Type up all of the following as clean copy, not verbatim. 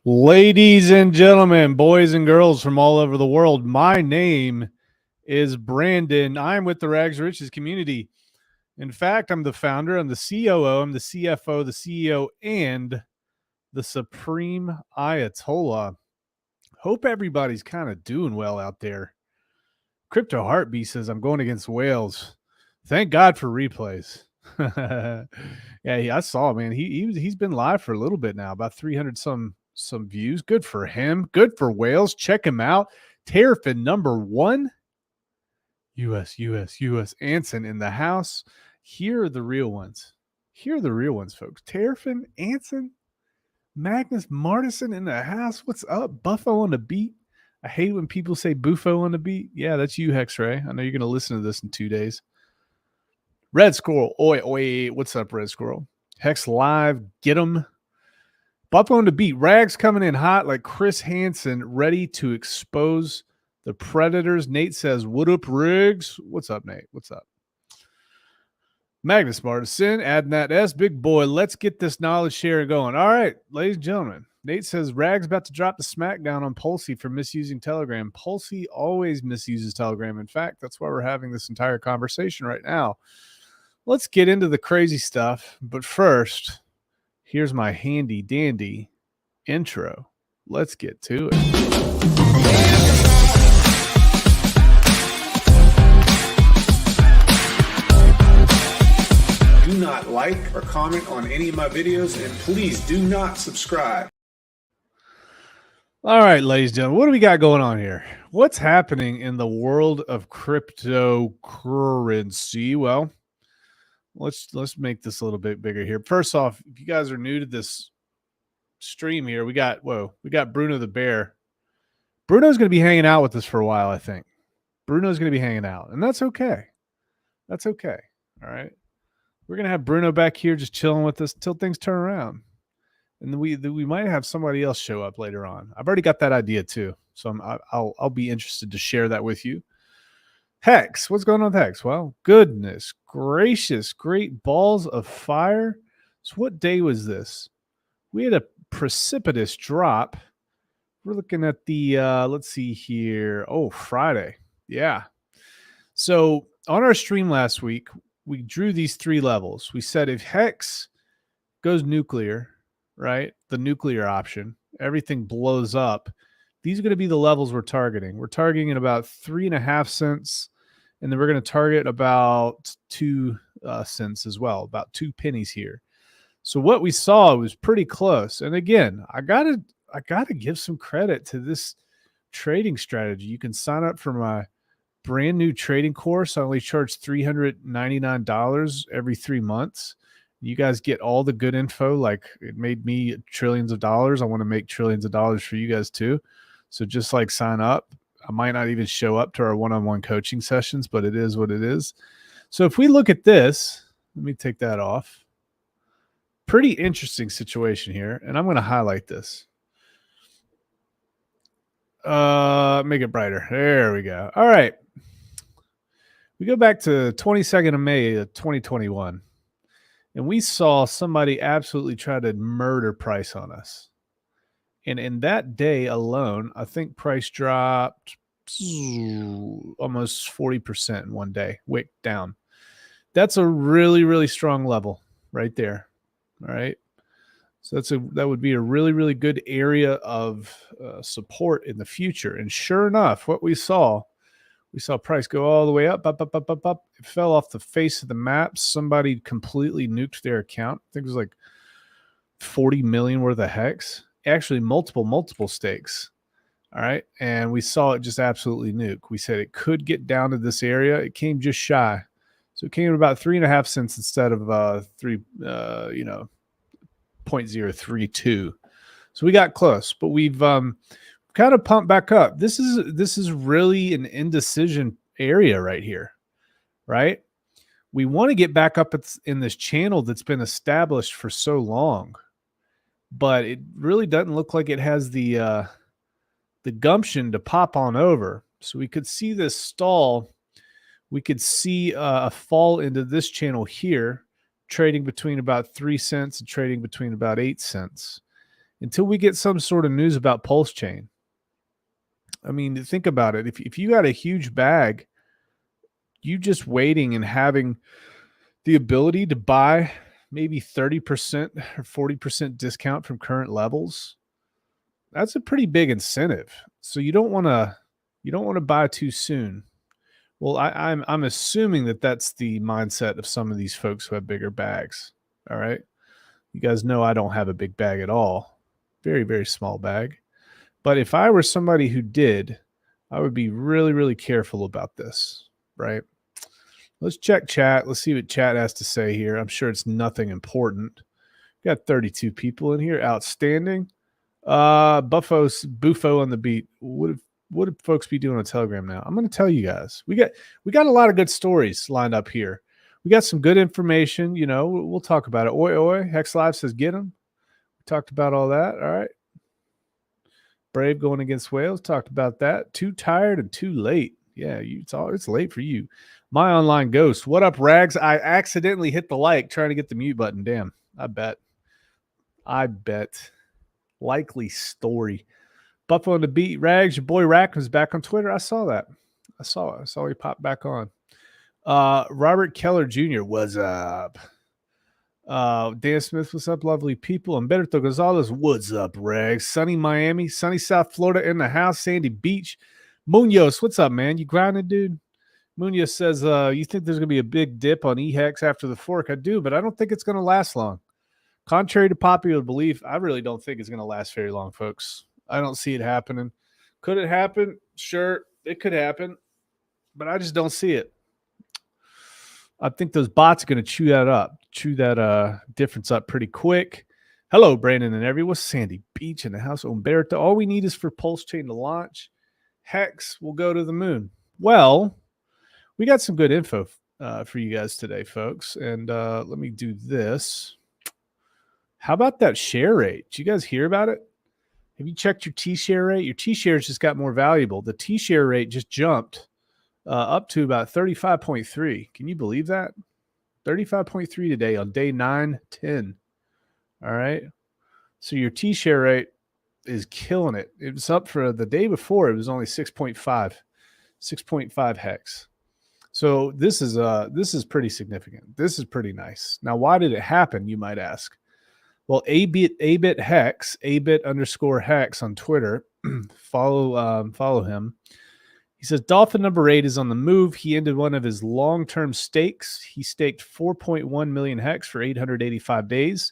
Ladies and gentlemen, boys and girls from all over the world, my name is Brandon. I'm with the Rags Riches community. In fact, I'm the founder, I'm the COO, I'm the CFO, the CEO, and the Supreme Ayatollah. Hope everybody's kind of doing well out there. Crypto Heartbeat says, I'm going against whales. Thank God for replays. Yeah, I saw, man. He's been live for a little bit now, about 300 some views. Good for him. Good for whales. Check him out. Terrafin #1. US. Anson in the house. Here are the real ones. Here are the real ones, folks. Terrafin, Anson, Magnus Martison in the house. What's up? Buffo on the beat. I hate when people say Buffo on the beat. Yeah, that's you, Hex-Ray. I know you're going to listen to this in 2 days. Red Squirrel. Oi. What's up, Red Squirrel? Hex Live. Get him. Buffo on the beat. Rags coming in hot like Chris Hansen, ready to expose the predators. Nate says, what up, Riggs? What's up, Nate? What's up? Magnus Martison, adding that S. Big boy, let's get this knowledge share going. All right, ladies and gentlemen. Nate says, Rags about to drop the smackdown on Pulsey for misusing Telegram. Pulsey always misuses Telegram. In fact, that's why we're having this entire conversation right now. Let's get into the crazy stuff. But first, here's my handy dandy intro. Let's get to it. Do not like or comment on any of my videos, and please do not subscribe. All right, ladies and gentlemen, what do we got going on here? What's happening in the world of cryptocurrency? Well, let's make this a little bit bigger here. First off, if you guys are new to this stream here, we got Bruno the Bear. Bruno's going to be hanging out with us for a while, I think. Bruno's going to be hanging out, and that's okay. That's okay. All right. We're going to have Bruno back here just chilling with us until things turn around. And then we might have somebody else show up later on. I've already got that idea too. So I'll be interested to share that with you. Hex, what's going on with Hex? Well, goodness gracious, great balls of fire. So what day was this? We had a precipitous drop. We're looking at the, let's see here. Oh, Friday. Yeah. So on our stream last week, we drew these 3 levels. We said if Hex goes nuclear, right, the nuclear option, everything blows up, these are going to be the levels we're targeting. We're targeting at about 3.5 cents, and then we're going to target about 2 cents as well, about 2 pennies here. So what we saw was pretty close. And again, I gotta give some credit to this trading strategy. You can sign up for my brand new trading course. I only charge $399 every 3 months. You guys get all the good info. Like, it made me trillions of dollars. I want to make trillions of dollars for you guys too. So just like sign up. I might not even show up to our one-on-one coaching sessions, but it is what it is. So if we look at this, let me take that off. Pretty interesting situation here. And I'm going to highlight this. Make it brighter. There we go. All right. We go back to 22nd of May of 2021, and we saw somebody absolutely try to murder price on us. And in that day alone, I think price dropped almost 40% in one day, wick down. That's a really, really strong level right there. All right. So that would be a really, really good area of support in the future. And sure enough, what we saw price go all the way up. It fell off the face of the map. Somebody completely nuked their account. I think it was like 40 million worth of Hex. Actually, multiple stakes. All right. And we saw it just absolutely nuke. We said it could get down to this area. It came just shy. So it came at about 3.5 cents instead of 0.032. So we got close, but we've kind of pumped back up. This is really an indecision area right here, right? We want to get back up in this channel that's been established for so long, but it really doesn't look like it has the gumption to pop on over. So we could see this stall. We could see a fall into this channel here, trading between about 3 cents and trading between about 8 cents. until we get some sort of news about pulsechain. I mean, think about it. If you got a huge bag, you just waiting and having the ability to buy maybe 30% or 40% discount from current levels, that's a pretty big incentive. So you don't want to buy too soon. Well, I'm assuming that that's the mindset of some of these folks who have bigger bags. All right. You guys know I don't have a big bag at all. Very, very small bag. But if I were somebody who did, I would be really, really careful about this, right? Let's check chat. Let's see what chat has to say here. I'm sure it's nothing important. Got 32 people in here. Outstanding. Buffo on the beat. What would folks be doing on Telegram now? I'm going to tell you guys. We got a lot of good stories lined up here. We got some good information. You know, we'll talk about it. Oi, oi. Hex Live says get them. We talked about all that. All right. Brave going against Wales. Talked about that. Too tired and too late. Yeah, it's late for you. My online ghost. What up, Rags? I accidentally hit the like trying to get the mute button. Damn. I bet. Likely story. Buffalo on the beat. Rags, your boy Rack was back on Twitter. I saw that. I saw he popped back on. Robert Keller Jr. What's up? Dan Smith, what's up, lovely people? Humberto Gonzalez, what's up, Rags? Sunny Miami, sunny South Florida in the house, Sandy Beach. Munoz, what's up, man? You grinding, dude? Munoz says, you think there's going to be a big dip on EHEX after the fork? I do, but I don't think it's going to last long. Contrary to popular belief, I really don't think it's going to last very long, folks. I don't see it happening. Could it happen? Sure, it could happen, but I just don't see it. I think those bots are going to chew that difference up pretty quick. Hello, Brandon and everyone. Sandy Beach in the house. Humberto. All we need is for pulsechain to launch. Hex will go to the moon. Well, we got some good info for you guys today, folks. And let me do this. How about that share rate? Did you guys hear about it? Have you checked your T-share rate? Your T-shares just got more valuable. The T-share rate just jumped up to about 35.3. Can you believe that? 35.3 today on day 9-10. All right. So your T-share rate is killing it. It was up for the day before. It was only 6.5 hex. So this is pretty significant. This is pretty nice. Now, why did it happen? You might ask. Well, abit hex, abit_hex on Twitter. follow him. He says Dolphin number 8 is on the move. He ended one of his long-term stakes. He staked 4.1 million hex for 885 days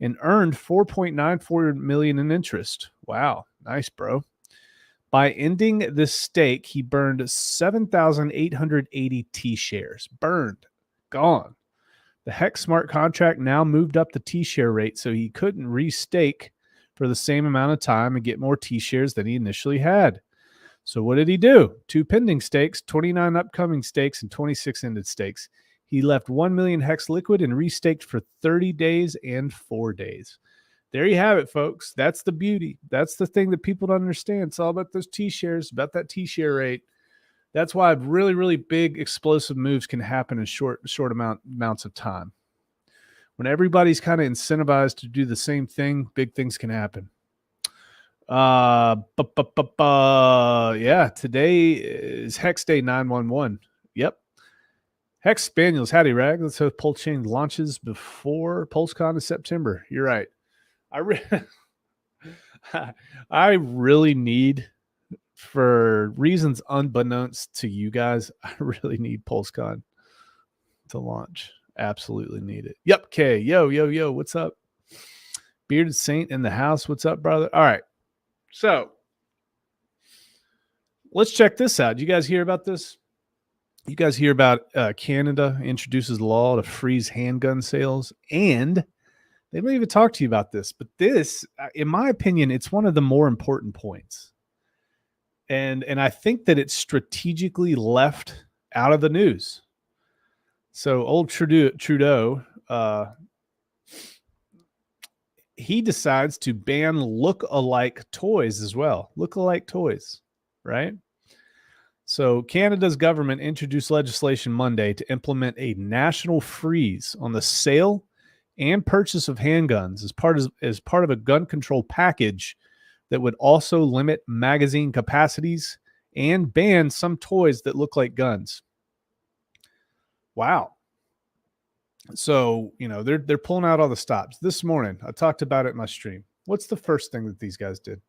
and earned 4.94 million in interest. Wow, nice, bro. By ending this stake, he burned 7,880 T-shares. Burned, gone. The Hex smart contract now moved up the T-share rate, so he couldn't restake for the same amount of time and get more T-shares than he initially had. So what did he do? 2 pending stakes, 29 upcoming stakes, and 26 ended stakes. He left 1 million Hex liquid and restaked for 30 days and 4 days. There you have it, folks. That's the beauty. That's the thing that people don't understand. It's all about those T-shares, about that T-share rate. That's why really, really big explosive moves can happen in short amounts of time. When everybody's kind of incentivized to do the same thing, big things can happen. Yeah, today is Hex Day 911. Yep. Hex Spaniels, howdy, Rag. Let's hope pulsechain launches before PulseCon in September. You're right. I really need, for reasons unbeknownst to you guys, I really need PulseCon to launch. Absolutely need it. Yep, K. Yo. What's up? Bearded Saint in the house. What's up, brother? All right. So let's check this out. Did you guys hear about this? You guys hear about Canada introduces law to freeze handgun sales, and they don't even talk to you about this. But this, in my opinion, it's one of the more important points. And I think that it's strategically left out of the news. So old Trudeau, he decides to ban look-alike toys as well. Look-alike toys, right? So Canada's government introduced legislation Monday to implement a national freeze on the sale and purchase of handguns as part of a gun control package that would also limit magazine capacities and ban some toys that look like guns. Wow. So, they're pulling out all the stops. This morning, I talked about it in my stream. What's the first thing that these guys did?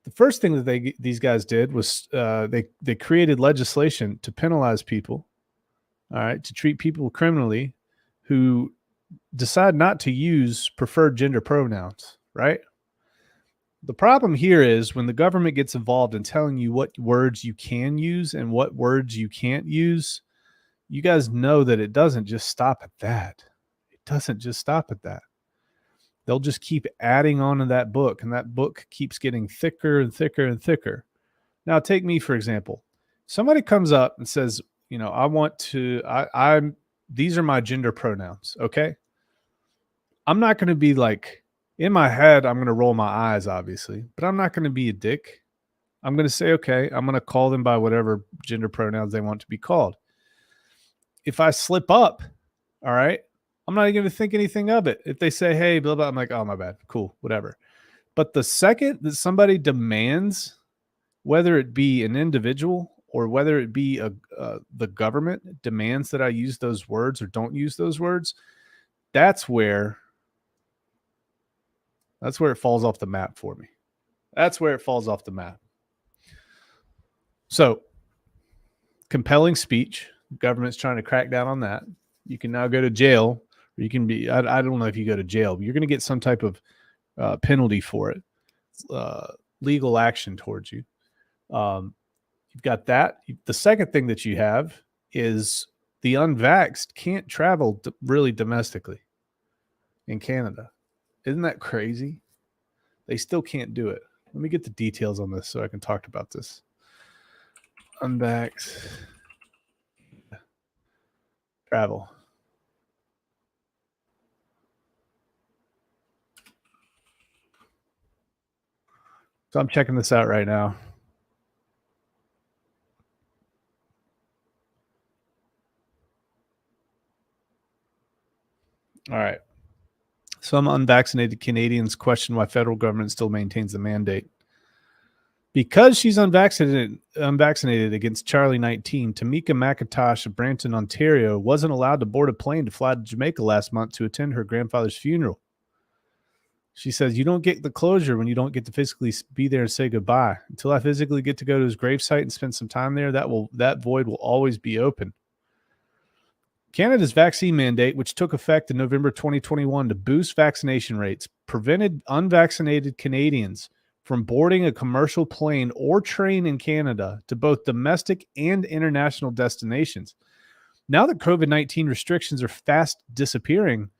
The first thing that these guys did was they created legislation to penalize people, all right, to treat people criminally who decide not to use preferred gender pronouns, right? The problem here is when the government gets involved in telling you what words you can use and what words you can't use, you guys know that it doesn't just stop at that. It doesn't just stop at that. They'll just keep adding on to that book, and that book keeps getting thicker and thicker and thicker. Now, take me, for example. Somebody comes up and says, these are my gender pronouns, okay? I'm not going to be like, in my head, I'm going to roll my eyes, obviously, but I'm not going to be a dick. I'm going to say, okay, I'm going to call them by whatever gender pronouns they want to be called. If I slip up, all right, I'm not even going to think anything of it. If they say, hey, blah, blah, I'm like, oh, my bad. Cool, whatever. But the second that somebody demands, whether it be an individual or whether it be the government demands that I use those words or don't use those words, that's where it falls off the map for me. That's where it falls off the map. So, compelling speech. Government's trying to crack down on that. You can now go to jail, or you can be, I don't know if you go to jail, but you're going to get some type of penalty for it, legal action towards you. You've got that. The second thing that you have is the unvaxxed can't travel really domestically in Canada. Isn't that crazy? They still can't do it. Let me get the details on this so I can talk about this. Unvaxxed travel. So I'm checking this out right now. All right. Some unvaccinated Canadians question why federal government still maintains the mandate. Because she's unvaccinated against Charlie 19, Tamika McIntosh of Brampton, Ontario, wasn't allowed to board a plane to fly to Jamaica last month to attend her grandfather's funeral. She says, you don't get the closure when you don't get to physically be there and say goodbye. Until I physically get to go to his gravesite and spend some time there, that void will always be open. Canada's vaccine mandate, which took effect in November 2021 to boost vaccination rates, prevented unvaccinated Canadians from boarding a commercial plane or train in Canada to both domestic and international destinations. Now that COVID-19 restrictions are fast disappearing,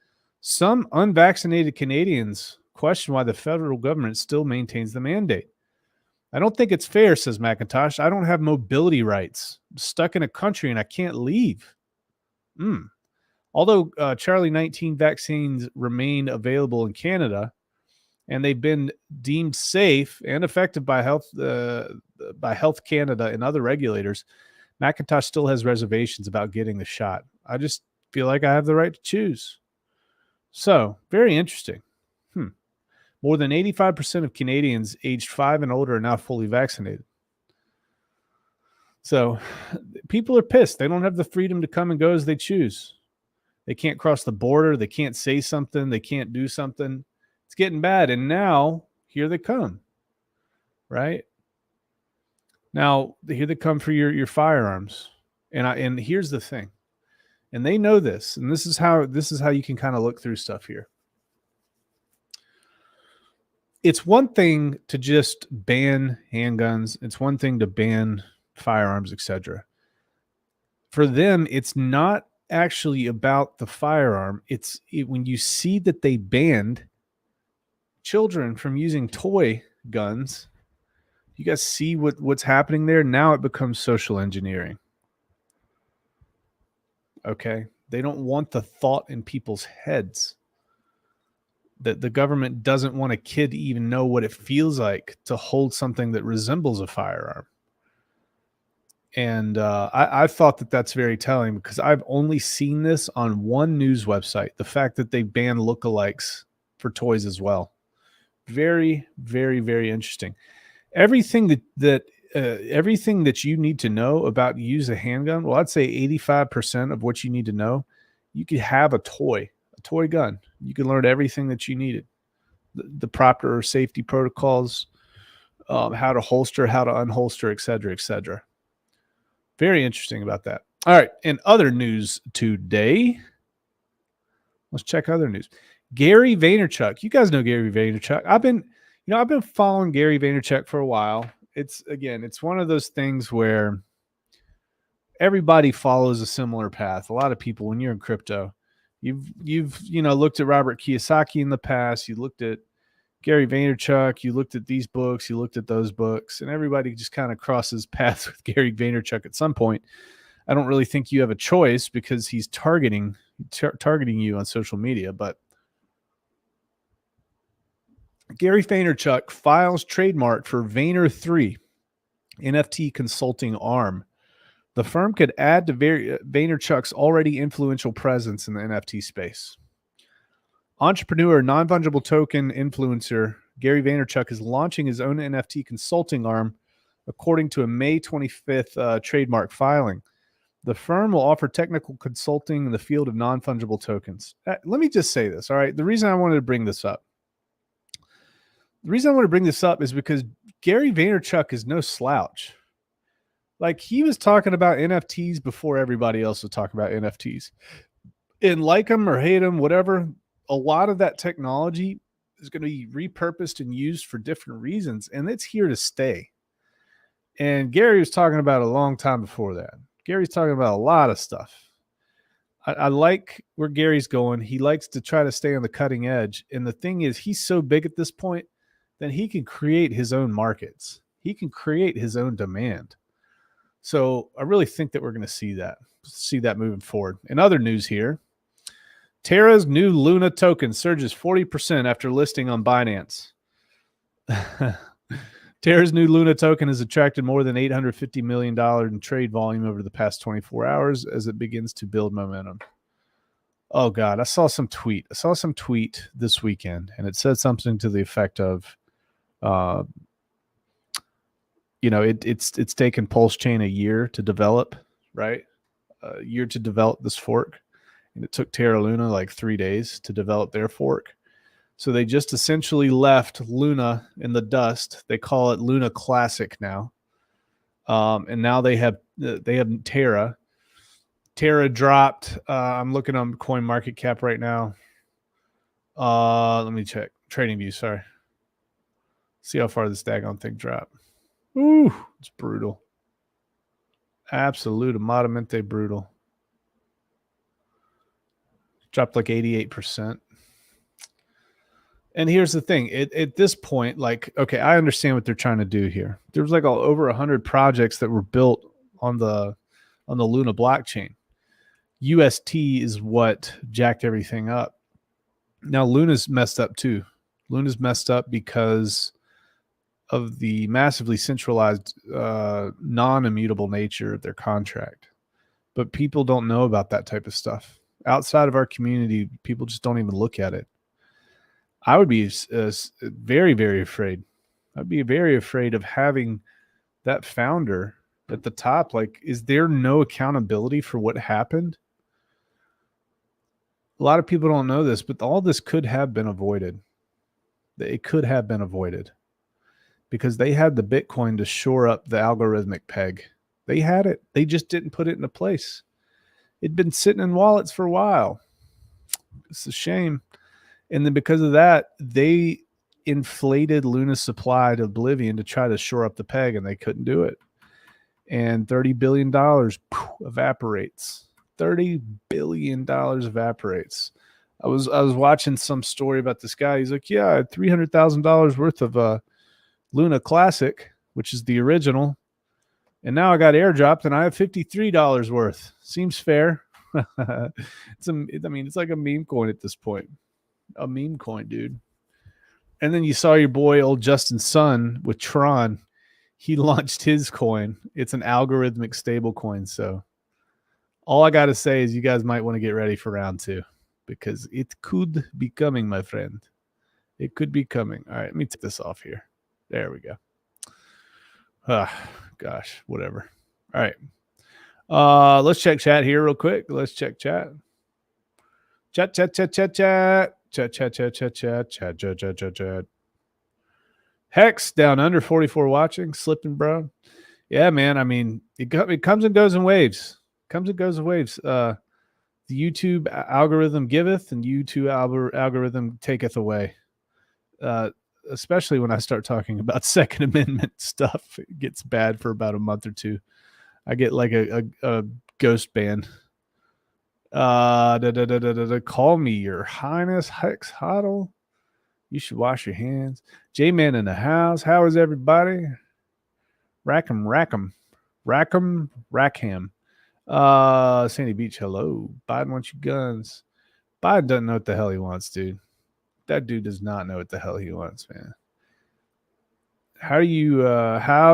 some unvaccinated Canadians question why the federal government still maintains the mandate. I don't think it's fair, says McIntosh. I don't have mobility rights. I'm stuck in a country and I can't leave. Although Charlie 19 vaccines remain available in Canada, and they've been deemed safe and effective by Health Canada and other regulators, McIntosh still has reservations about getting the shot. I just feel like I have the right to choose. So, very interesting. More than 85% of Canadians aged 5 and older are now fully vaccinated. So, people are pissed. They don't have the freedom to come and go as they choose. They can't cross the border. They can't say something. They can't do something. It's getting bad. And now, here they come. Right? Now, here they come for your firearms. And here's the thing. And they know this. And this is how you can kind of look through stuff here. It's one thing to just ban handguns. It's one thing to ban firearms, etc. For them, it's not actually about the firearm. When you see that they banned children from using toy guns, you guys see what's happening there? Now it becomes social engineering. Okay? They don't want the thought in people's heads that the government doesn't want a kid to even know what it feels like to hold something that resembles a firearm. And I thought that that's very telling because I've only seen this on one news website. The fact that they banned lookalikes for toys as well. Very, very, very interesting. Everything everything that you need to know about use a handgun. Well, I'd say 85% of what you need to know. You could have a toy gun. You can learn everything that you needed. The proper safety protocols, how to holster, how to unholster, et cetera, et cetera. Very interesting about that. All right. In other news today, let's check other news. Gary Vaynerchuk. You guys know Gary Vaynerchuk. I've been following Gary Vaynerchuk for a while. It's one of those things where everybody follows a similar path. A lot of people, when you're in crypto, you've looked at Robert Kiyosaki in the past. You looked at Gary Vaynerchuk. You looked at these books. You looked at those books, and everybody just kind of crosses paths with Gary Vaynerchuk at some point. I don't really think you have a choice because he's targeting you on social media. But Gary Vaynerchuk files trademark for Vayner3 NFT consulting arm. The firm could add to Vaynerchuk's already influential presence in the NFT space. Entrepreneur, non-fungible token influencer Gary Vaynerchuk is launching his own NFT consulting arm, according to a May 25th trademark filing. The firm will offer technical consulting in the field of non-fungible tokens. Let me just say this, all right? The reason I wanted to bring this up is because Gary Vaynerchuk is no slouch. Like, he was talking about NFTs before everybody else was talking about NFTs. And like them or hate them, whatever, a lot of that technology is going to be repurposed and used for different reasons, and it's here to stay. And Gary was talking about it a long time before that. Gary's talking about a lot of stuff. I like where Gary's going. He likes to try to stay on the cutting edge. And the thing is, he's so big at this point that he can create his own markets. He can create his own demand. So I really think that we're going to see that moving forward. In other news here, Terra's new Luna token surges 40% after listing on Binance. Terra's new Luna token has attracted more than $850 million in trade volume over the past 24 hours as it begins to build momentum. Oh, God. I saw some tweet this weekend, and it said something to the effect of, it's taken pulsechain a year to develop, right? A year to develop this fork. And it took Terra Luna like 3 days to develop their fork. So they just essentially left Luna in the dust. They call it Luna Classic now. And now they have Terra. Terra dropped. I'm looking on Coin Market Cap right now. Let me check. Trading View, sorry. See how far this daggone thing dropped. Ooh, it's brutal. Absolute amadamente brutal. Dropped like 88%. And here's the thing. At this point, like, okay, I understand what they're trying to do here. There was like over 100 projects that were built on the Luna blockchain. UST is what jacked everything up. Now, Luna's messed up too. Luna's messed up because of the massively centralized, non-immutable nature of their contract. But people don't know about that type of stuff. Outside of our community, people just don't even look at it. I would be very, very afraid. I'd be very afraid of having that founder at the top. Like, is there no accountability for what happened? A lot of people don't know this, but all this could have been avoided. It could have been avoided because they had the Bitcoin to shore up the algorithmic peg. They had it. They just didn't put it into place. It'd been sitting in wallets for a while. It's a shame. And then because of that, they inflated Luna's supply to oblivion to try to shore up the peg, and they couldn't do it. And $30 billion evaporates. $30 billion evaporates. I was watching some story about this guy. He's like, yeah, I had $300,000 worth of Luna Classic, which is the original. And now I got airdropped and I have $53 worth. Seems fair. It's like a meme coin at this point. A meme coin, dude. And then you saw your boy, old Justin Sun, with Tron. he launched his coin. It's an algorithmic stable coin. So all I got to say is you guys might want to get ready for round 2 because it could be coming, my friend. It could be coming. All right, let me take this off here. There we go. Gosh, whatever. All right. Let's check chat here real quick. Let's check chat. Chat. Hex down under 44 watching, slipping, bro. Yeah, man. I mean, it comes and goes in waves. The YouTube algorithm giveth and YouTube algorithm taketh away. Especially when I start talking about Second Amendment stuff, it gets bad for about a month or two. I get like a ghost ban. Call me your highness, Hex Hoddle. You should wash your hands. J-Man in the house. How is everybody? Rackham. Sandy Beach, hello. Biden wants you guns. Biden doesn't know what the hell he wants, dude. That dude does not know what the hell he wants, man. How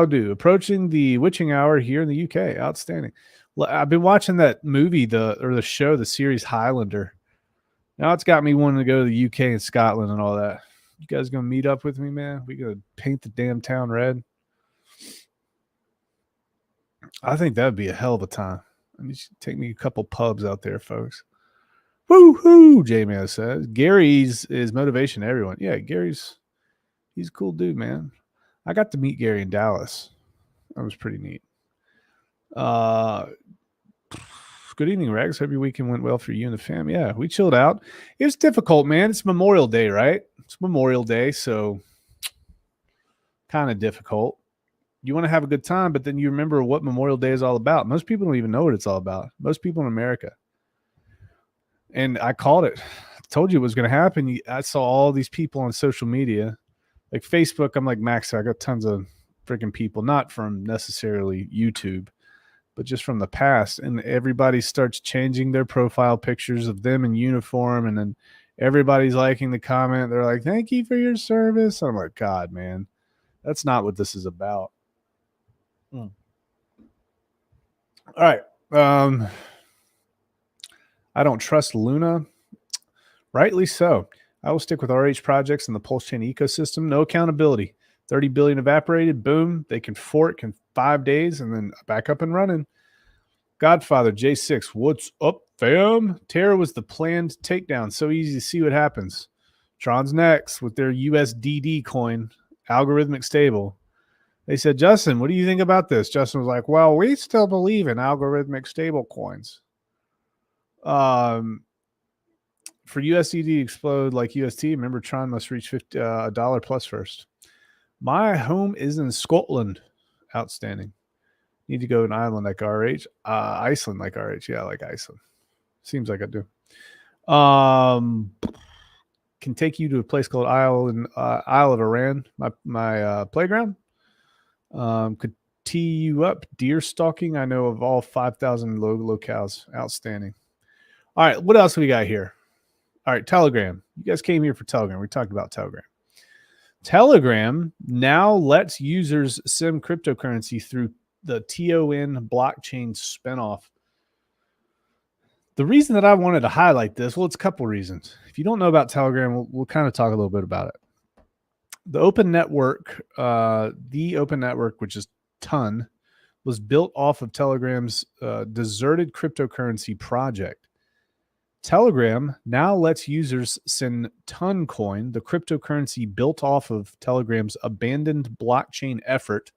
do approaching the witching hour here in the UK? Outstanding. I've been watching that movie, the show, the series Highlander. Now it's got me wanting to go to the UK and Scotland and all that. You guys gonna meet up with me, man? We gonna paint the damn town red. I think that'd be a hell of a time. I need you to take me a couple pubs out there, folks. Woo-hoo, J-Man says. Gary's is motivation to everyone. Yeah, he's a cool dude, man. I got to meet Gary in Dallas. That was pretty neat. Good evening, Rex. Hope your weekend went well for you and the fam. Yeah, we chilled out. It was difficult, man. It's Memorial Day, right? It's Memorial Day, so kind of difficult. You want to have a good time, but then you remember what Memorial Day is all about. Most people don't even know what it's all about. Most people in America. And I called it. I told you it was going to happen. I saw all these people on social media. Like Facebook, I'm like, Max, I got tons of freaking people, not from necessarily YouTube, but just from the past. And everybody starts changing their profile pictures of them in uniform. And then everybody's liking the comment. They're like, thank you for your service. I'm like, God, man, that's not what this is about. All right. I don't trust Luna. Rightly so. I will stick with RH projects and the pulsechain ecosystem. No accountability. 30 billion evaporated. Boom. They can fork in 5 days and then back up and running. Godfather J6. What's up, fam? Terra was the planned takedown. So easy to see what happens. Tron's next with their USDD coin, algorithmic stable. They said, Justin, what do you think about this? Justin was like, well, we still believe in algorithmic stable coins. For USDD to explode like UST, remember Tron must reach $1 plus first. My home is in Scotland. Outstanding. Need to go to an island like RH. Iceland like RH. Yeah, like Iceland. Seems like I do. Can take you to a place called Isle of Iran, my playground. Could tee you up. Deer stalking. I know of all 5,000 locales. Outstanding. All right, what else we got here? All right, Telegram. You guys came here for Telegram. We talked about Telegram. Telegram now lets users send cryptocurrency through the TON blockchain spinoff. The reason that I wanted to highlight this, well, it's a couple reasons. If you don't know about Telegram, we'll kind of talk a little bit about it. The open network, which is TON, was built off of Telegram's deserted cryptocurrency project. Telegram now lets users send TON coin, the cryptocurrency built off of Telegram's abandoned blockchain effort,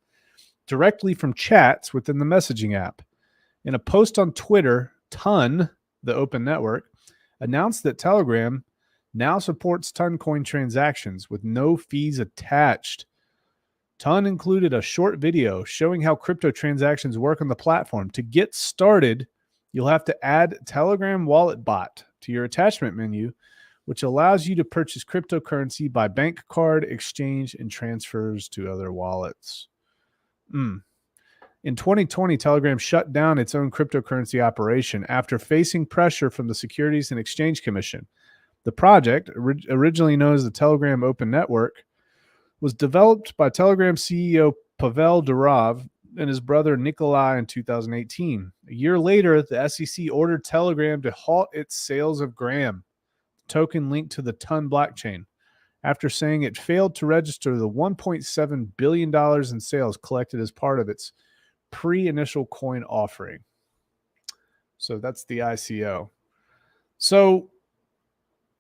directly from chats within the messaging app. In a post on Twitter, TON, the open network, announced that Telegram now supports TON coin transactions with no fees attached. TON included a short video showing how crypto transactions work on the platform. To get started, you'll have to add Telegram Wallet Bot to your attachment menu, which allows you to purchase cryptocurrency by bank card, exchange, and transfers to other wallets. In 2020, Telegram shut down its own cryptocurrency operation after facing pressure from the Securities and Exchange Commission. The project, originally known as the Telegram Open Network, was developed by Telegram CEO Pavel Durov and his brother Nikolai in 2018. A year later, the SEC ordered Telegram to halt its sales of Gram, token linked to the Ton blockchain, after saying it failed to register the $1.7 billion in sales collected as part of its pre-initial coin offering. So that's the ICO. So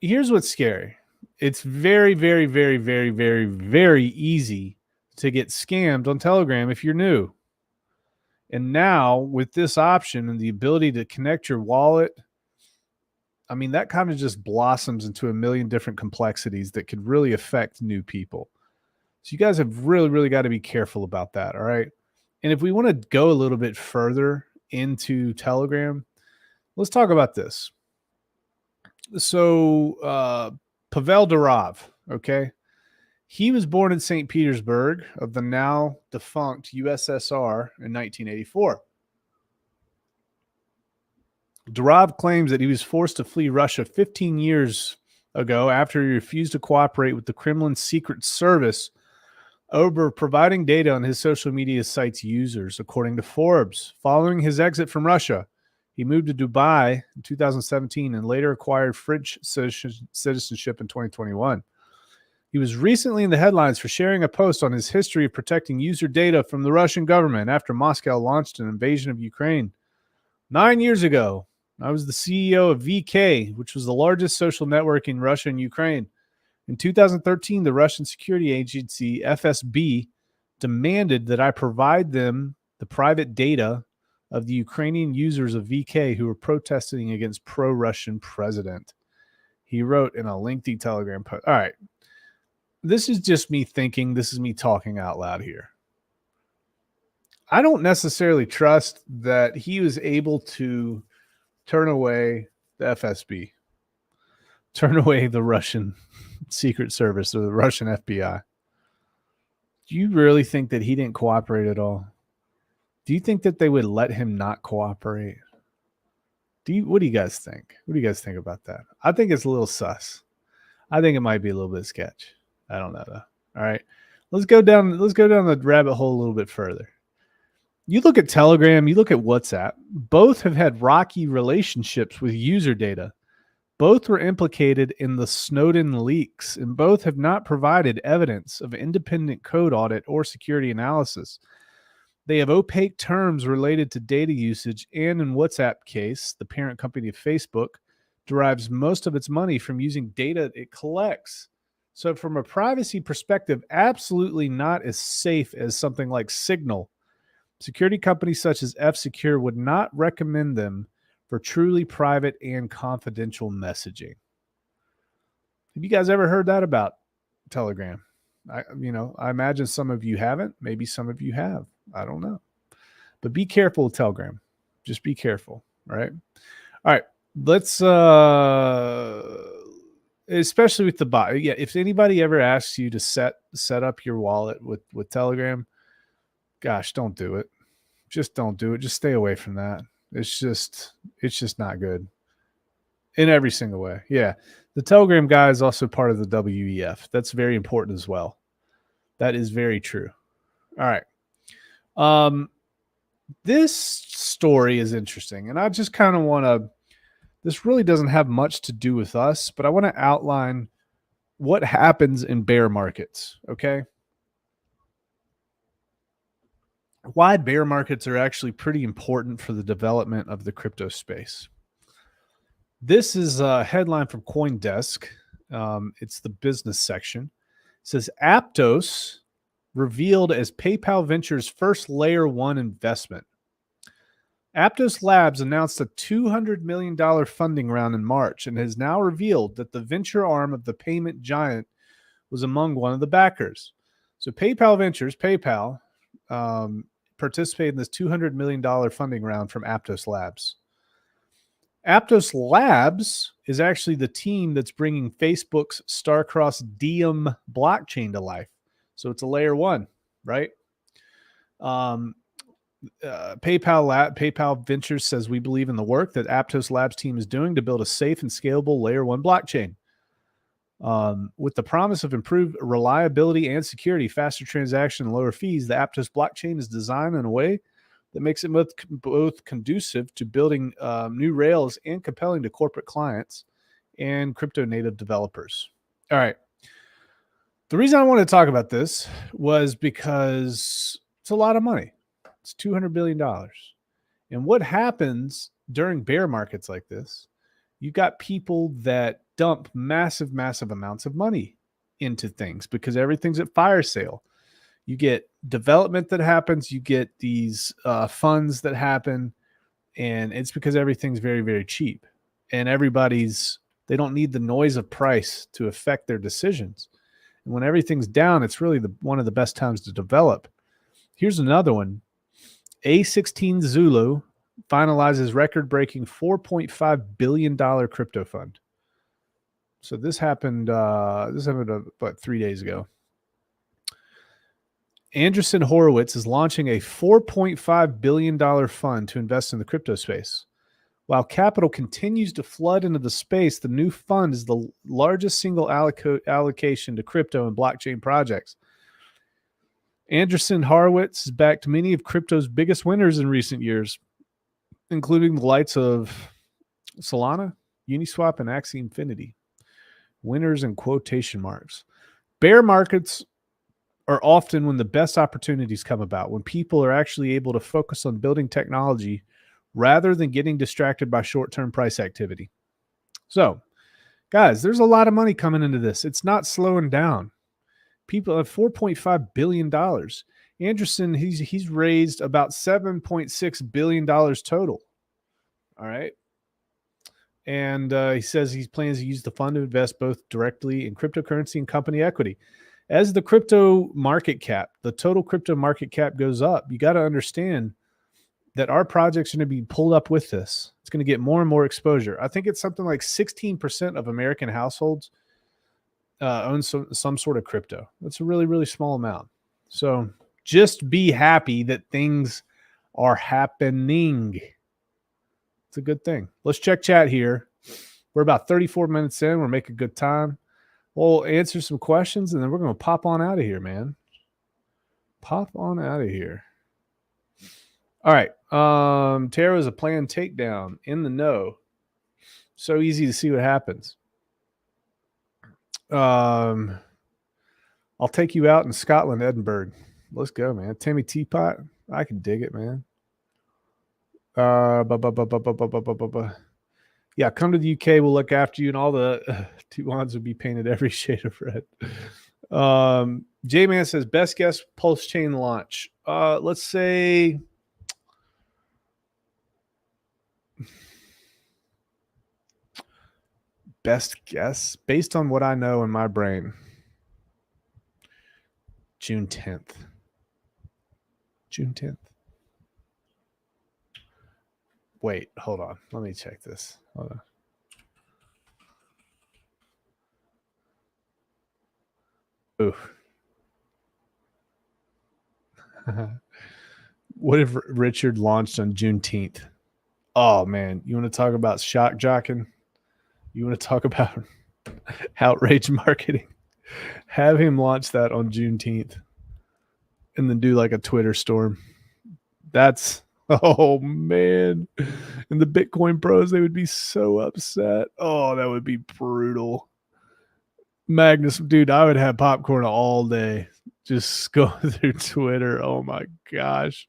here's what's scary. It's very, very, very, very, very, very easy to get scammed on Telegram if you're new. And now with this option and the ability to connect your wallet, I mean, that kind of just blossoms into a million different complexities that could really affect new people. So you guys have really, really got to be careful about that. All right. And if we want to go a little bit further into Telegram, let's talk about this. So Pavel Durov, okay, he was born in St. Petersburg of the now defunct USSR in 1984. Durov claims that he was forced to flee Russia 15 years ago after he refused to cooperate with the Kremlin's secret service over providing data on his social media site's users, according to Forbes. Following his exit from Russia, he moved to Dubai in 2017 and later acquired French citizenship in 2021. He was recently in the headlines for sharing a post on his history of protecting user data from the Russian government after Moscow launched an invasion of Ukraine. 9 years ago, I was the CEO of VK, which was the largest social network in Russia and Ukraine. In 2013, the Russian security agency FSB demanded that I provide them the private data of the Ukrainian users of VK who were protesting against pro-Russian president. He wrote in a lengthy Telegram post. All right. This is just me thinking. This is me talking out loud here. I don't necessarily trust that he was able to turn away the FSB, turn away the Russian Secret Service or the Russian FBI. Do you really think that he didn't cooperate at all? Do you think that they would let him not cooperate? What do you guys think? What do you guys think about that? I think it's a little sus. I think it might be a little bit sketch. I don't know though. All right. Let's go down the rabbit hole a little bit further. You look at Telegram, you look at WhatsApp. Both have had rocky relationships with user data. Both were implicated in the Snowden leaks, and both have not provided evidence of independent code audit or security analysis. They have opaque terms related to data usage, and in WhatsApp case, the parent company of Facebook derives most of its money from using data it collects. So from a privacy perspective, absolutely not as safe as something like Signal. Security companies such as F-Secure would not recommend them for truly private and confidential messaging. Have you guys ever heard that about Telegram? I imagine some of you haven't. Maybe some of you have. I don't know. But be careful with Telegram. Just be careful. All right. All right. Let's especially with the bot. Yeah, if anybody ever asks you to set up your wallet with Telegram, gosh, don't do it. Just don't do it. Just stay away from that. It's just not good in every single way. Yeah. The Telegram guy is also part of the WEF. That's very important as well. That is very true. All right. This story is interesting, and I just kind of want to, this really doesn't have much to do with us, but I want to outline what happens in bear markets. Okay. Why bear markets are actually pretty important for the development of the crypto space. This is a headline from CoinDesk. It's the business section. It says Aptos revealed as PayPal Ventures' first layer 1 investment. Aptos Labs announced a $200 million funding round in March and has now revealed that the venture arm of the payment giant was among one of the backers. So PayPal Ventures, PayPal, participated in this $200 million funding round from Aptos Labs. Aptos Labs is actually the team that's bringing Facebook's Star-Crossed Diem blockchain to life. So it's a layer 1, right? PayPal Ventures says, we believe in the work that Aptos Labs team is doing to build a safe and scalable layer 1 blockchain. With the promise of improved reliability and security, faster transaction, and lower fees, the Aptos blockchain is designed in a way that makes it both conducive to building new rails and compelling to corporate clients and crypto native developers. All right. The reason I wanted to talk about this was because it's a lot of money. It's $200 billion. And what happens during bear markets like this, you've got people that dump massive amounts of money into things because everything's at fire sale. You get development that happens, you get these funds that happen, and it's because everything's very, very cheap. And they don't need the noise of price to affect their decisions. And when everything's down, it's really one of the best times to develop. Here's another one. A16 Zulu finalizes record-breaking $4.5 billion crypto fund. So this happened about 3 days ago. Andreessen Horowitz is launching a $4.5 billion fund to invest in the crypto space. While capital continues to flood into the space, the new fund is the largest single allocation to crypto and blockchain projects. Andreessen Horowitz has backed many of crypto's biggest winners in recent years, including the likes of Solana, Uniswap, and Axie Infinity. Winners in quotation marks. Bear markets are often when the best opportunities come about, when people are actually able to focus on building technology rather than getting distracted by short-term price activity. So, guys, there's a lot of money coming into this. It's not slowing down. People have $4.5 billion. Andreessen, he's raised about $7.6 billion total. All right. And he says he plans to use the fund to invest both directly in cryptocurrency and company equity. As the crypto market cap, the total crypto market cap goes up, you got to understand that our projects are going to be pulled up with this. It's going to get more and more exposure. I think it's something like 16% of American households own some sort of crypto. That's a really, really small amount. So just be happy that things are happening. It's a good thing. Let's check chat here. We're about 34 minutes in. We're making good time. We'll answer some questions, and then we're going to pop on out of here, man. Pop on out of here. All right. Terra is a planned takedown in the know. So easy to see what happens. I'll take you out in Scotland, Edinburgh. Let's go, man. Timmy Teapot. I can dig it, man. Yeah, come to the UK. We'll look after you, and all the T1s will be painted every shade of red. J-Man says, best guess pulsechain launch. Let's say best guess based on what I know in my brain. June 10th. June 10th. Wait, hold on. Let me check this. Hold on. Ooh. What if Richard launched on Juneteenth? Oh, man. You want to talk about shock jocking? You want to talk about outrage marketing? Have him launch that on Juneteenth and then do like a Twitter storm. That's, oh, man. And the Bitcoin bros, they would be so upset. Oh, that would be brutal. Magnus, dude, I would have popcorn all day. Just go through Twitter. Oh, my gosh.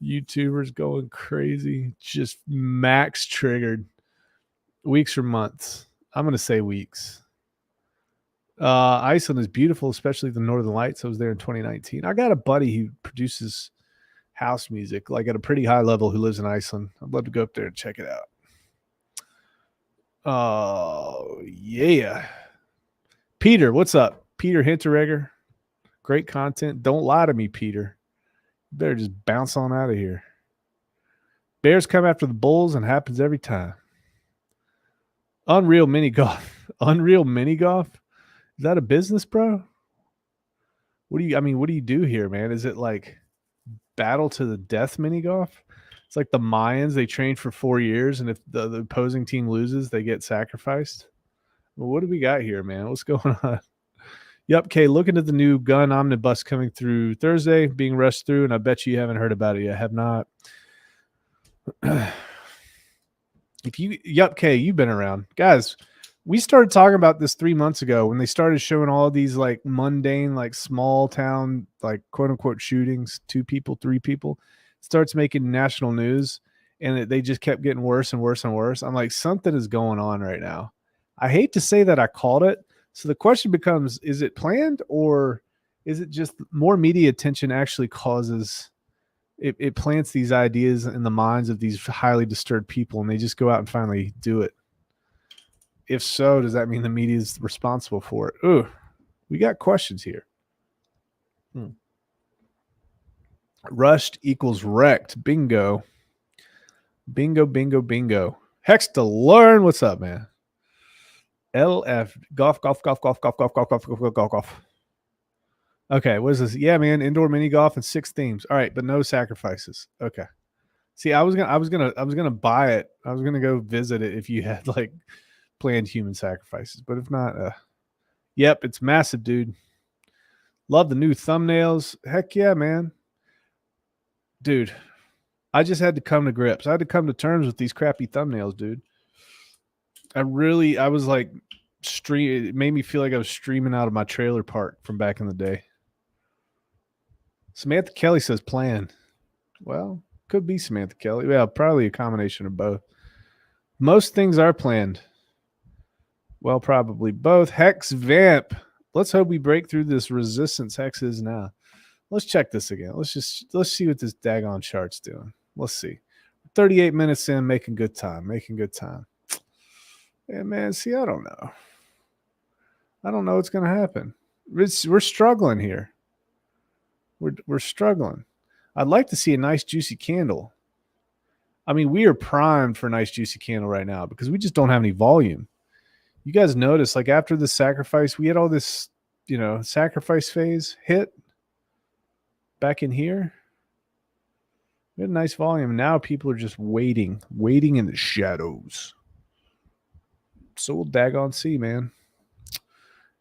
YouTubers going crazy. Just max triggered. Weeks or months? I'm going to say weeks. Iceland is beautiful, especially the Northern Lights. I was there in 2019. I got a buddy who produces house music, like at a pretty high level, who lives in Iceland. I'd love to go up there and check it out. Oh, yeah. Peter, what's up? Peter Hinteregger. Great content. Don't lie to me, Peter. You better just bounce on out of here. Bears come after the Bulls and happens every time. Unreal Mini Golf. Unreal Mini Golf? Is that a business, bro? What do you do here, man? Is it like battle to the death mini golf? It's like the Mayans, they trained for 4 years, and if the opposing team loses, they get sacrificed. Well, what do we got here, man? What's going on? Yep, Kay, looking at the new gun omnibus coming through Thursday, being rushed through, and I bet you haven't heard about it yet. Have not. Yep, Kay, you've been around. Guys, we started talking about this 3 months ago when they started showing all these like mundane, like small town, like quote unquote shootings, 2 people, 3 people. It starts making national news, and they just kept getting worse and worse and worse. I'm like, something is going on right now. I hate to say that I called it. So the question becomes, is it planned, or is it just more media attention actually causes it plants these ideas in the minds of these highly disturbed people, and they just go out and finally do it? If so, does that mean the media is responsible for it? Ooh, we got questions here. Rushed equals wrecked. Bingo. Bingo, bingo, bingo. Hex to learn. What's up, man? LF. Golf. Okay, what is this? Yeah, man. Indoor mini golf and 6 themes. All right, but no sacrifices. Okay. See, I was gonna buy it. I was gonna go visit it if you had like planned human sacrifices, but if not, yep, it's massive, dude. Love the new thumbnails. Heck yeah, man. Dude, I just had to come to grips. I had to come to terms with these crappy thumbnails, dude. I was like it made me feel like I was streaming out of my trailer park from back in the day. Samantha Kelly says plan. Well, could be Samantha Kelly. Well, probably a combination of both. Most things are planned. Well, probably both. Hex Vamp. Let's hope we break through this resistance Hex is now. Let's check this again. Let's see what this daggone chart's doing. Let's see. 38 minutes in, making good time. Yeah, man, see, I don't know. I don't know what's going to happen. We're struggling here. We're struggling. I'd like to see a nice juicy candle. I mean, we are primed for a nice juicy candle right now because we just don't have any volume. You guys notice, like after the sacrifice, we had all this, sacrifice phase hit back in here. We had a nice volume. Now people are just waiting in the shadows. So we'll daggone see, man.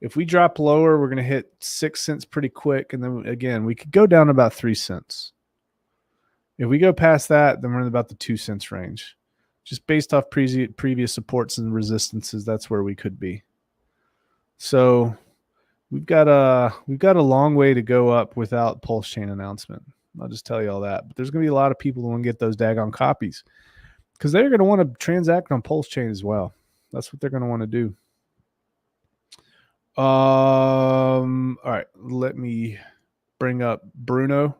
If we drop lower, we're going to hit 6 cents pretty quick. And then again, we could go down about 3 cents. If we go past that, then we're in about the 2 cents range. Just based off previous supports and resistances, that's where we could be. So we've got a long way to go up without pulse chain announcement. I'll just tell you all that. But there's going to be a lot of people who want to get those daggone copies because they're going to want to transact on pulse chain as well. That's what they're going to want to do. All right, let me bring up Bruno,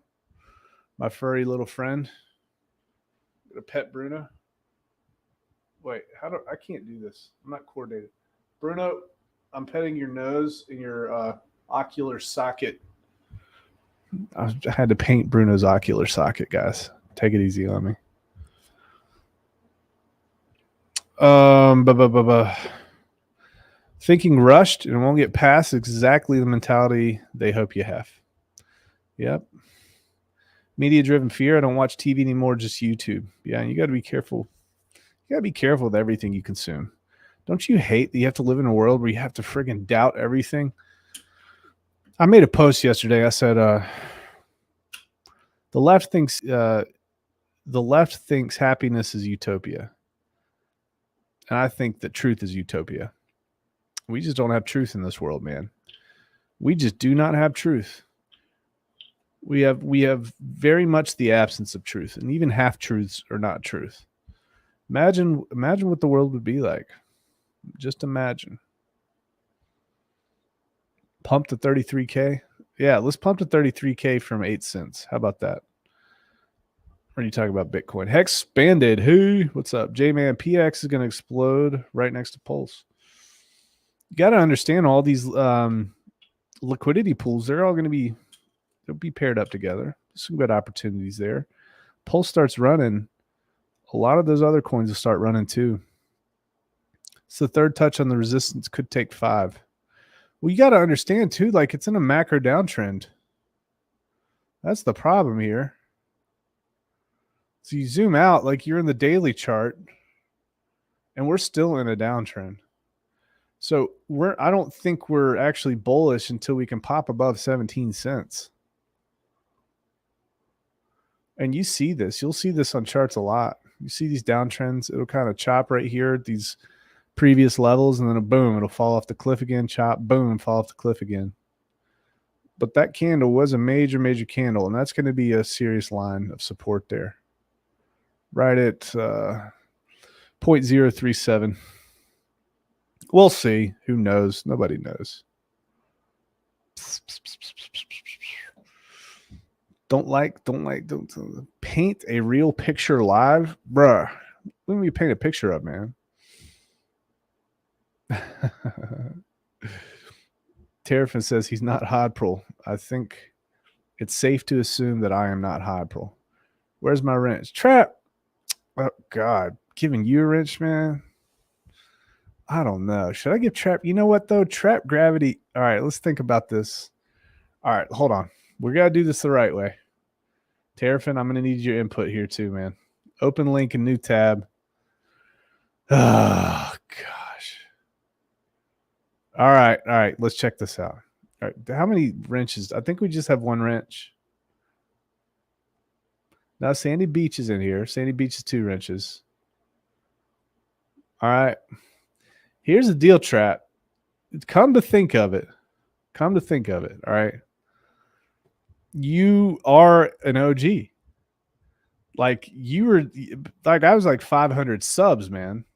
my furry little friend. I'm gonna pet Bruno. Wait, I can't do this. I'm not coordinated. Bruno, I'm petting your nose and your ocular socket. I had to paint Bruno's ocular socket, guys. Take it easy on me. Thinking rushed and won't get past exactly the mentality they hope you have. Yep. Media-driven fear. I don't watch TV anymore, just YouTube. Yeah, and you got to be careful. You got to be careful with everything you consume. Don't you hate that you have to live in a world where you have to friggin' doubt everything? I made a post yesterday. I said, the left thinks happiness is utopia. And I think that truth is utopia. We just don't have truth in this world, man. We just do not have truth. We have very much the absence of truth, and even half truths are not truth. Imagine what the world would be like. Just imagine. Pump to 33K. Yeah, let's pump to 33K from 8 cents. How about that? Or are you talking about Bitcoin? Hex expanded. Hey, what's up? J-Man, PX is going to explode right next to Pulse. You got to understand all these liquidity pools. They're all going to they'll be paired up together. Some good opportunities there. Pulse starts running. A lot of those other coins will start running too. So the third touch on the resistance could take 5. Well, you got to understand too, like it's in a macro downtrend. That's the problem here. So you zoom out, like you're in the daily chart, and we're still in a downtrend. So I don't think we're actually bullish until we can pop above 17 cents. And you see this. You'll see this on charts a lot. You see these downtrends. It'll kind of chop right here at these previous levels, and then boom, it'll fall off the cliff again, chop, boom, fall off the cliff again. But that candle was a major, major candle, and that's going to be a serious line of support there. Right at 0.037. We'll see. Who knows? Nobody knows. Don't paint a real picture live, bruh. Let me paint a picture up, man. Terrafin says he's not Hodprol. I think it's safe to assume that I am not Hodprol. Where's my wrench? Trap. Oh God, giving you a wrench, man. I don't know. Should I give Trap? You know what though? Trap gravity. All right, let's think about this. All right, hold on. We gotta do this the right way. Terrafin, I'm gonna need your input here too, man. Open link and new tab. Oh gosh. All right. Let's check this out. All right, how many wrenches? I think we just have one wrench. Now Sandy Beach is in here. Sandy Beach is 2 wrenches. All right. Here's the deal, Trap. Come to think of it. All right. You are an OG. Like I was like 500 subs, man.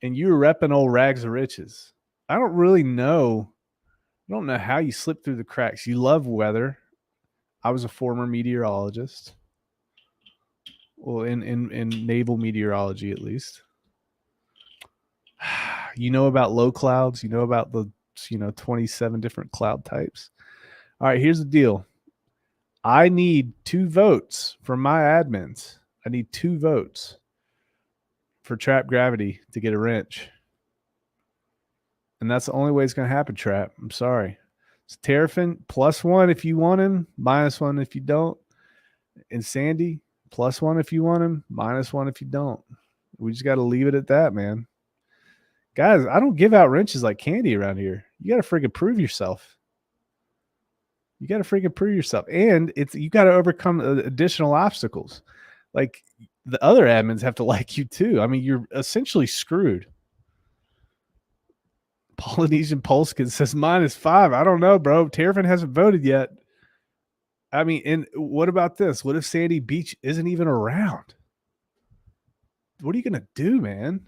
And you were repping old rags of riches. I don't really know. I don't know how you slip through the cracks. You love weather. I was a former meteorologist. Well, in naval meteorology, at least. You know about low clouds. You know about the 27 different cloud types. All right, here's the deal. I need 2 votes from my admins. I need 2 votes for Trap Gravity to get a wrench. And that's the only way it's going to happen, Trap. I'm sorry. It's Terrafin, +1 if you want him, -1 if you don't. And Sandy, +1 if you want him, -1 if you don't. We just got to leave it at that, man. Guys, I don't give out wrenches like candy around here. You got to freaking prove yourself. And you got to overcome additional obstacles. Like the other admins have to like you too. I mean, you're essentially screwed. Polynesian Polskin says -5. I don't know, bro. Terrafin hasn't voted yet. I mean, and what about this? What if Sandy Beach isn't even around? What are you going to do, man?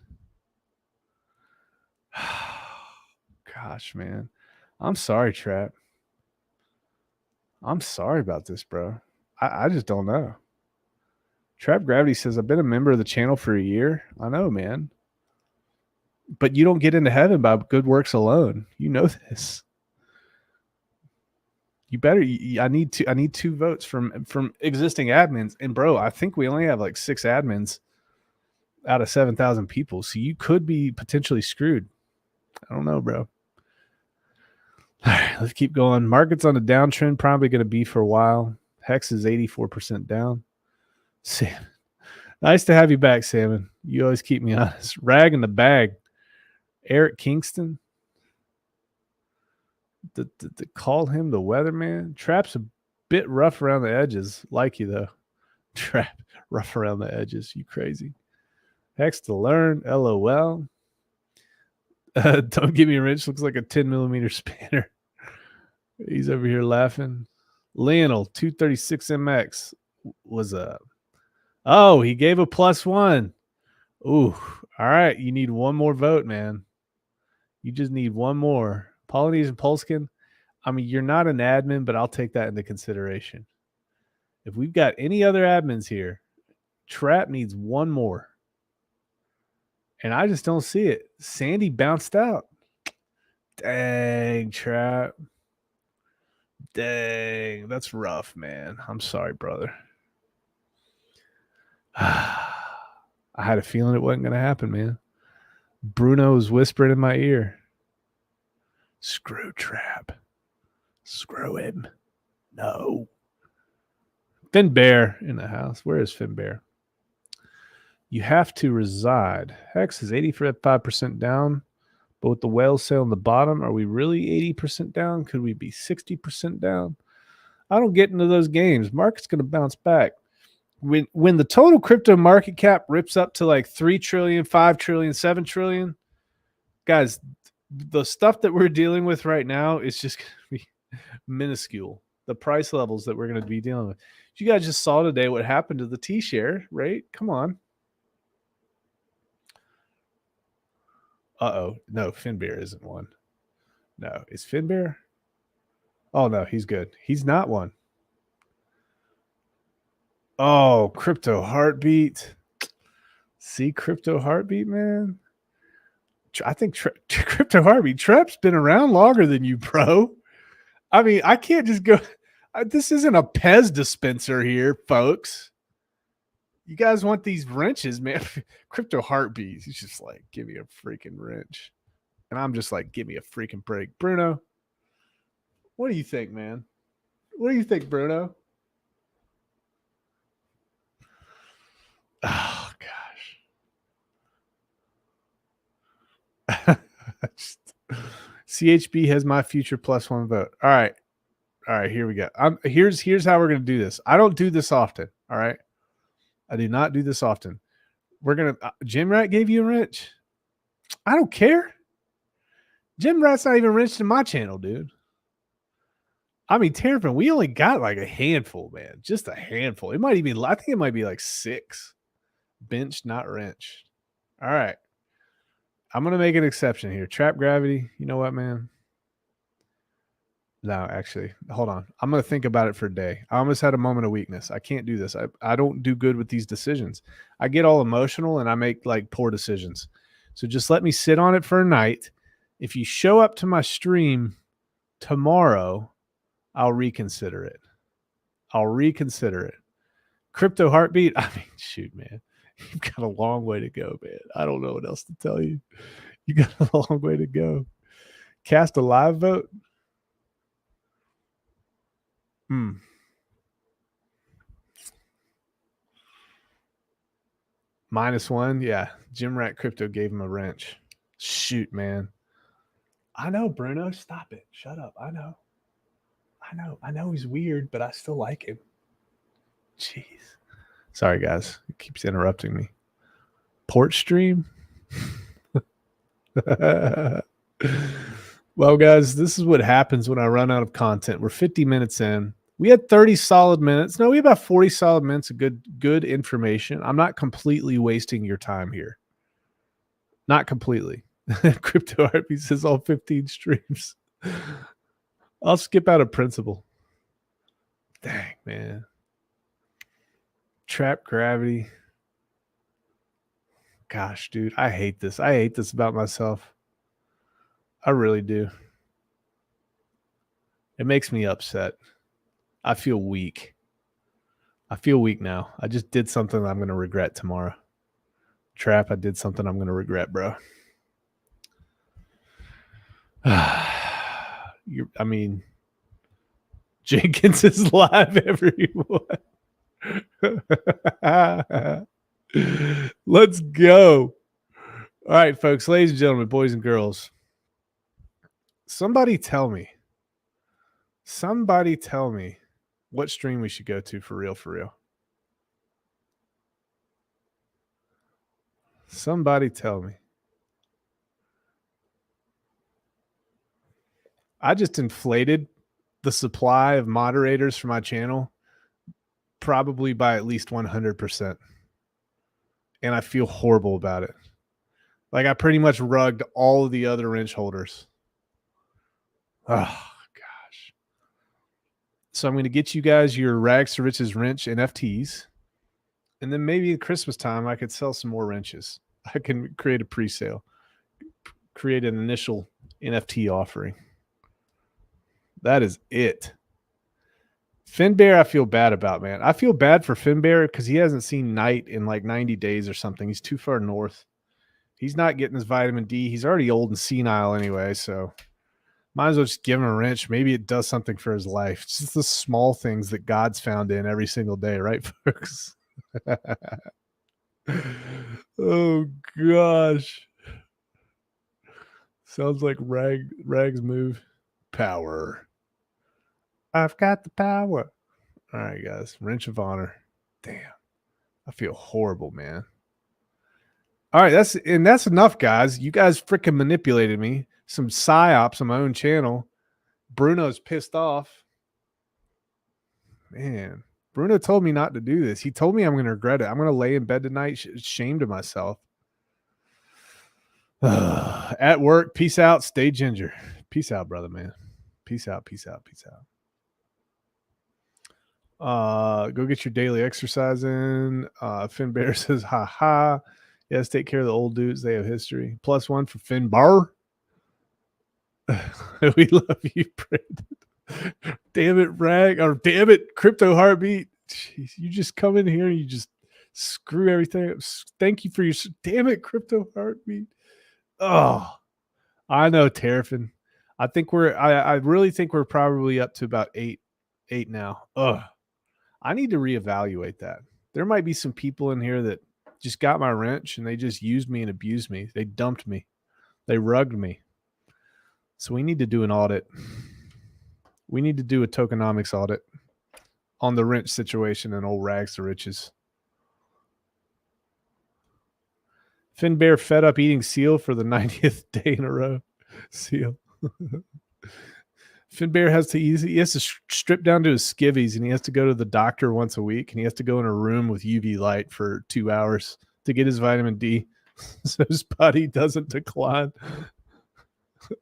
Gosh, man. I'm sorry, Trap. I'm sorry about this, bro. I just don't know. Trap Gravity says, I've been a member of the channel for a year. I know, man. But you don't get into heaven by good works alone. You know this. You better. I need 2 votes from existing admins. And bro, I think we only have like 6 admins out of 7,000 people. So you could be potentially screwed. I don't know, bro. All right, let's keep going. Market's on a downtrend, probably going to be for a while. Hex is 84% down. Sam, nice to have you back, Salmon. You always keep me honest. Rag in the bag. Eric Kingston. To call him the weatherman. Trap's a bit rough around the edges. Like you, though. Trap, rough around the edges. You crazy. Hex to learn. LOL. Don't give me a wrench. Looks like a 10mm spanner. He's over here laughing. Lionel 236 MX was up. Oh, he gave a +1. Ooh, all right. You need one more vote, man. You just need one more. Polynesian Polskin. I mean, you're not an admin, but I'll take that into consideration. If we've got any other admins here, Trap needs one more. And I just don't see it. Sandy bounced out. Dang, Trap. Dang, that's rough, man. I'm sorry, brother. I had a feeling it wasn't going to happen, man. Bruno was whispering in my ear. Screw Trap. Screw him. No. Finn Bear in the house. Where is Finn Bear? You have to reside. Hex is 85% down But with the whale sale on the bottom, are we really 80% down? Could we be 60% down? I don't get into those games. Market's going to bounce back. When the total crypto market cap rips up to like 3 trillion, 5 trillion, 7 trillion, guys, the stuff that we're dealing with right now is just going to be minuscule. The price levels that we're going to be dealing with. You guys just saw today what happened to the T-share, right? Come on. Uh-oh. No, Finbear isn't one. No, is Finbear? Oh, no, he's good. He's not one. Oh, Crypto Heartbeat. See Crypto Heartbeat, man? I think Crypto Heartbeat, Trep's been around longer than you, bro. I mean, I can't just go. This isn't a Pez dispenser here, folks. You guys want these wrenches, man. Crypto Heartbeat. He's just like, give me a freaking wrench. And I'm just like, give me a freaking break. Bruno, what do you think, man? What do you think, Bruno? Oh, gosh. CHB has my future +1 vote. All right. All right, here we go. Here's how we're going to do this. I don't do this often, all right? I do not do this often. We're going to Jim Rat gave you a wrench. I don't care. Jim Rat's not even wrenched in my channel, dude. I mean, Terrapin, we only got like a handful, man. Just a handful. It might even, I think it might be like 6. Benched, not wrenched. All right. I'm going to make an exception here. Trap Gravity. You know what, man? No, actually, hold on. I'm going to think about it for a day. I almost had a moment of weakness. I can't do this. I don't do good with these decisions. I get all emotional and I make like poor decisions. So just let me sit on it for a night. If you show up to my stream tomorrow, I'll reconsider it. I'll reconsider it. Crypto Heartbeat. I mean, shoot, man. You've got a long way to go, man. I don't know what else to tell you. You got a long way to go. Cast a live vote. -1. Yeah. Jim Rat Crypto gave him a wrench. Shoot, man. I know, Bruno. Stop it. Shut up. I know. I know he's weird, but I still like him. Jeez. Sorry, guys. It keeps interrupting me. Port stream? Well, guys, this is what happens when I run out of content. We're 50 minutes in. We had 30 solid minutes. No, we have about 40 solid minutes of good information. I'm not completely wasting your time here. Not completely. Crypto Heartbeat says all 15 streams. I'll skip out of principle. Dang, man. Trap Gravity. Gosh, dude, I hate this. I hate this about myself. I really do. It makes me upset. I feel weak. I feel weak now. I just did something I'm going to regret tomorrow. Trap, I did something I'm going to regret, bro. I mean, Jenkins is live, everyone. Let's go. All right, folks, ladies and gentlemen, boys and girls. Somebody tell me what stream we should go to for real, for real. Somebody tell me. I just inflated the supply of moderators for my channel probably by at least 100%. And I feel horrible about it. Like I pretty much rugged all of the other wrench holders. Oh, gosh. So I'm going to get you guys your Rags to Riches wrench NFTs. And then maybe at Christmas time, I could sell some more wrenches. I can create a pre-sale, create an initial NFT offering. That is it. Finbear, I feel bad about, man. I feel bad for Finbear because he hasn't seen night in like 90 days or something. He's too far north. He's not getting his vitamin D. He's already old and senile anyway, so might as well just give him a wrench. Maybe it does something for his life. It's just the small things that God's found in every single day, right, folks? Oh, gosh. Sounds like Rag's move. Power. I've got the power. All right, guys. Wrench of honor. Damn. I feel horrible, man. All right, that's enough, guys. You guys freaking manipulated me. Some psyops on my own channel. Bruno's pissed off. Man, Bruno told me not to do this. He told me I'm going to regret it. I'm going to lay in bed tonight ashamed of myself. At work, peace out, stay ginger. Peace out, brother, man. Peace out, peace out, peace out. Go get your daily exercise in. Finn Bear says, ha ha. Yes, take care of the old dudes. They have history. +1 for Finn Bar. We love you, Brandon. Damn it, Rag. Or damn it, Crypto Heartbeat. Jeez, you just come in here and you just screw everything up. Thank you for your... Damn it, Crypto Heartbeat. Oh, I know, Terrafin. I think I really think we're probably up to about eight now. Ugh. I need to reevaluate that. There might be some people in here that just got my wrench and they just used me and abused me. They dumped me. They rugged me. So we need to do an audit. We need to do a tokenomics audit on the wrench situation and old rags to riches. Finn Bear fed up eating seal for the 90th day in a row. Seal. Finn Bear has to strip down to his skivvies, and he has to go to the doctor once a week, and he has to go in a room with UV light for 2 hours to get his vitamin D so his body doesn't decline.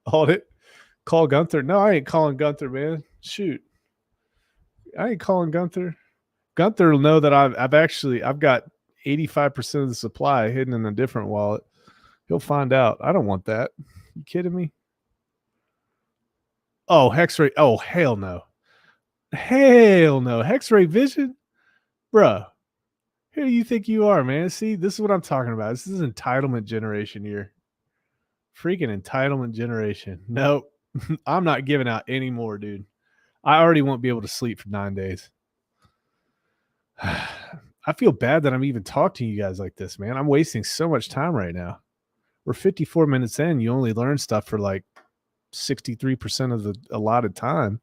Audit. Call Gunther. No, I ain't calling Gunther, man. Shoot. I ain't calling Gunther. Gunther will know that I've got 85% of the supply hidden in a different wallet. He'll find out. I don't want that. You kidding me? Oh, Hexray. Oh, hell no. Hell no. Hexray Vision? Bruh. Who do you think you are, man? See, this is what I'm talking about. This is entitlement generation here. Freaking entitlement generation. Nope. I'm not giving out any more, dude. I already won't be able to sleep for 9 days. I feel bad that I'm even talking to you guys like this, man. I'm wasting so much time right now. We're 54 minutes in. You only learn stuff for like 63% of the allotted time.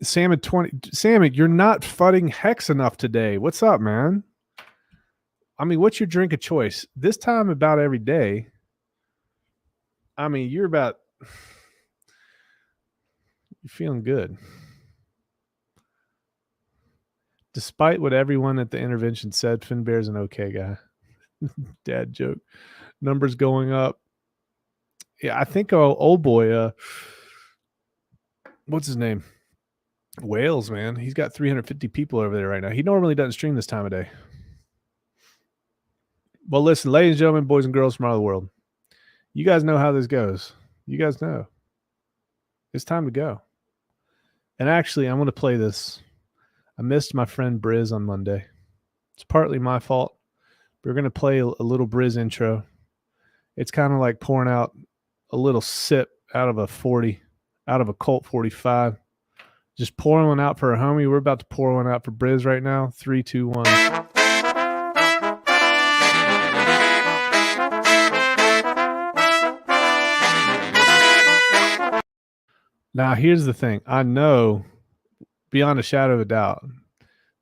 Salmon, you're not fudding Hex enough today. What's up, man? I mean, what's your drink of choice? This time about every day. I mean, you're feeling good. Despite what everyone at the intervention said, Finn Bear's an okay guy. Dad joke. Numbers going up. Yeah, I think old boy, what's his name? Wales, man. He's got 350 people over there right now. He normally doesn't stream this time of day. Well, listen, ladies and gentlemen, boys and girls from all over the world, you guys know how this goes. You guys know. It's time to go. And actually, I'm going to play this. I missed my friend Briz on Monday. It's partly my fault. We're going to play a little Briz intro. It's kind of like pouring out a little sip out of a 40, out of a Colt 45. Just pouring one out for a homie. We're about to pour one out for Briz right now. 3, 2, 1. Now, here's the thing. I know, beyond a shadow of a doubt,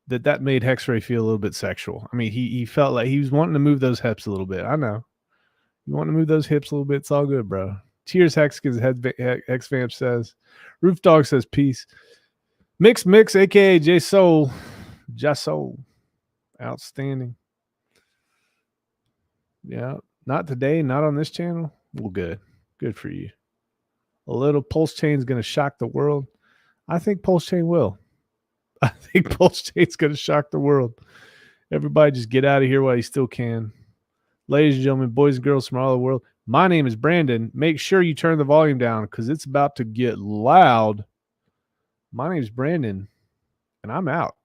that made Hexray feel a little bit sexual. I mean, he felt like he was wanting to move those hips a little bit. I know. You want to move those hips a little bit? It's all good, bro. Cheers, Hex, because Hexvamp says. Roof Dog says peace. Mix, a.k.a. J-Soul. J-Soul. Outstanding. Yeah. Not today, not on this channel. Well, good. Good for you. A little pulse chain is going to shock the world. I think pulse chain will. I think pulse chain's going to shock the world. Everybody just get out of here while you still can. Ladies and gentlemen, boys and girls from all over the world, my name is Brandon. Make sure you turn the volume down because it's about to get loud. My name is Brandon, and I'm out.